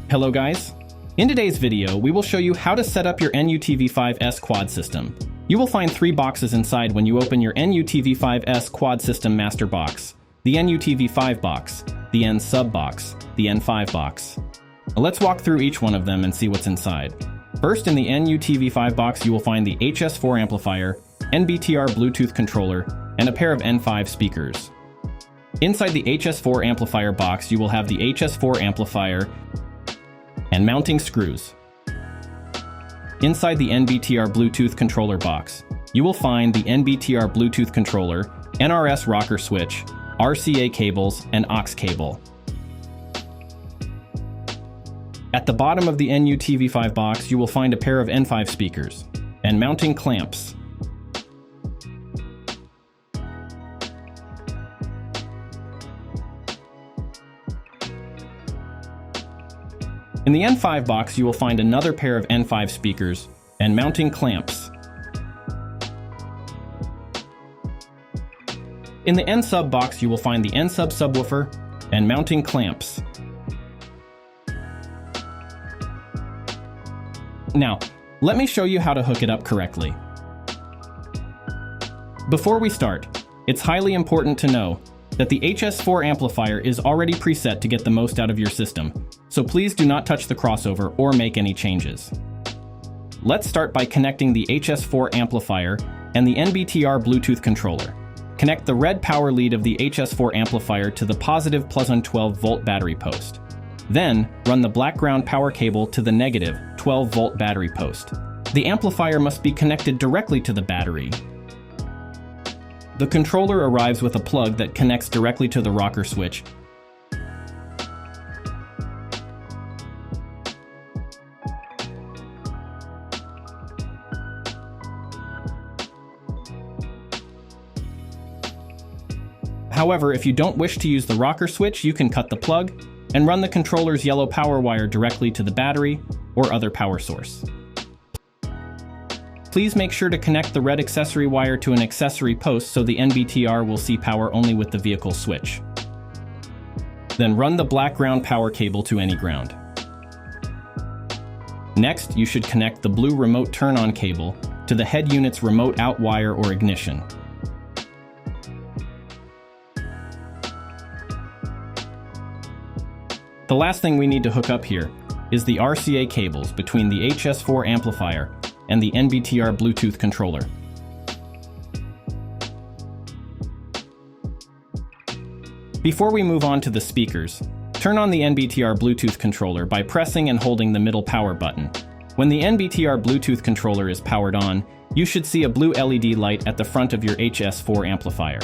Hello guys! In today's video, we will show you how to set up your NUTV5-S QUAD system. You will find 3 boxes inside when you open your NUTV5-S QUAD system master box: the NUTV5 box, the N sub box, the N5 box. Let's walk through each one of them and see what's inside. First, in the NUTV5 box, you will find the HS4 amplifier, NBTR Bluetooth controller, and a pair of N5 speakers. Inside the HS4 amplifier box, you will have the HS4 amplifier and mounting screws. Inside the NBTR Bluetooth controller box, you will find the NBTR Bluetooth controller, NRS rocker switch, RCA cables, and aux cable. At the bottom of the NUTV5 box, you will find a pair of N5 speakers and mounting clamps. In the N5 box, you will find another pair of N5 speakers and mounting clamps. In the N sub box, you will find the N sub subwoofer and mounting clamps. Now, let me show you how to hook it up correctly. Before we start, it's highly important to know that the HS4 amplifier is already preset to get the most out of your system, so please do not touch the crossover or make any changes. Let's start by connecting the HS4 amplifier and the NBTR Bluetooth controller. Connect the red power lead of the HS4 amplifier to the positive +1 12-volt battery post. Then, run the black ground power cable to the negative 12-volt battery post. The amplifier must be connected directly to the battery. The controller arrives with a plug that connects directly to the rocker switch. However, if you don't wish to use the rocker switch, you can cut the plug and run the controller's yellow power wire directly to the battery or other power source. Please make sure to connect the red accessory wire to an accessory post so the NBTR will see power only with the vehicle switch. Then run the black ground power cable to any ground. Next, you should connect the blue remote turn-on cable to the head unit's remote out wire or ignition. The last thing we need to hook up here is the RCA cables between the HS4 amplifier and the NBTR Bluetooth controller. Before we move on to the speakers, turn on the NBTR Bluetooth controller by pressing and holding the middle power button. When the NBTR Bluetooth controller is powered on, you should see a blue LED light at the front of your HS4 amplifier.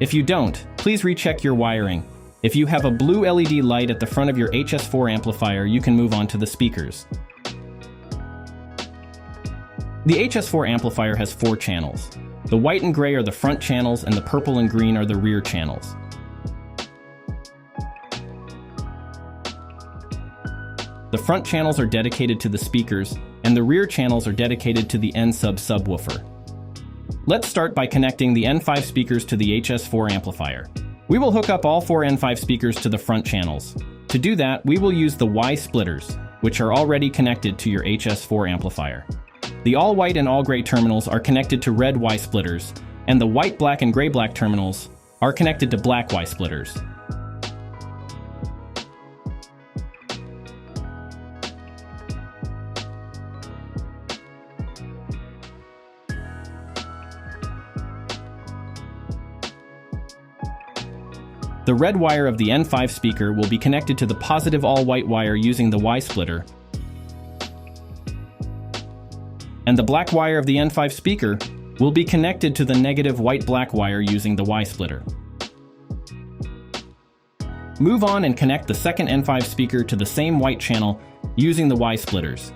If you don't, please recheck your wiring. If you have a blue LED light at the front of your HS4 amplifier, you can move on to the speakers. The HS4 amplifier has 4 channels. The white and gray are the front channels, and the purple and green are the rear channels. The front channels are dedicated to the speakers, and the rear channels are dedicated to the N sub subwoofer. Let's start by connecting the N5 speakers to the HS4 amplifier. We will hook up all 4 N5 speakers to the front channels. To do that, we will use the Y splitters, which are already connected to your HS4 amplifier. The all-white and all-gray terminals are connected to red Y splitters, and the white, black, and gray-black terminals are connected to black Y splitters. The red wire of the N5 speaker will be connected to the positive all-white wire using the Y splitter, and the black wire of the N5 speaker will be connected to the negative white-black wire using the Y splitter. Move on and connect the second N5 speaker to the same white channel using the Y splitters.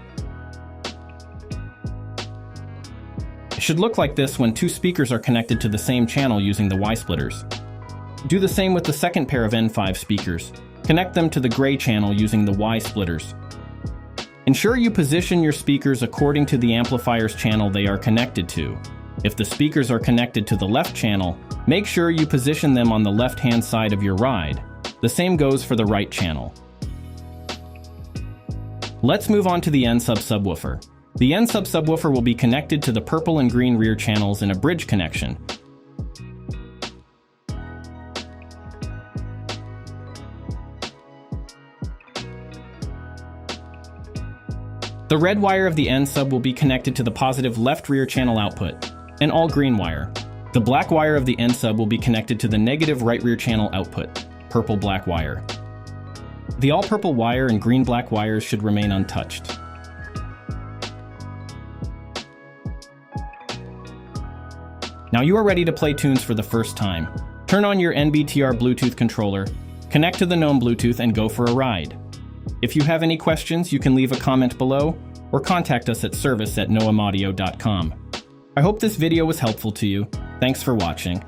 It should look like this when 2 speakers are connected to the same channel using the Y splitters. Do the same with the second pair of N5 speakers. Connect them to the gray channel using the Y splitters. Ensure you position your speakers according to the amplifier's channel they are connected to. If the speakers are connected to the left channel, make sure you position them on the left-hand side of your ride. The same goes for the right channel. Let's move on to the N-sub subwoofer. The N-sub subwoofer will be connected to the purple and green rear channels in a bridge connection. The red wire of the N-sub will be connected to the positive left rear channel output, an all-green wire. The black wire of the N-sub will be connected to the negative right rear channel output, purple-black wire. The all-purple wire and green-black wires should remain untouched. Now you are ready to play tunes for the first time. Turn on your NBTR Bluetooth controller, connect to the GNOME Bluetooth, and go for a ride. If you have any questions, you can leave a comment below or contact us at service@noamaudio.com. I hope this video was helpful to you. Thanks for watching.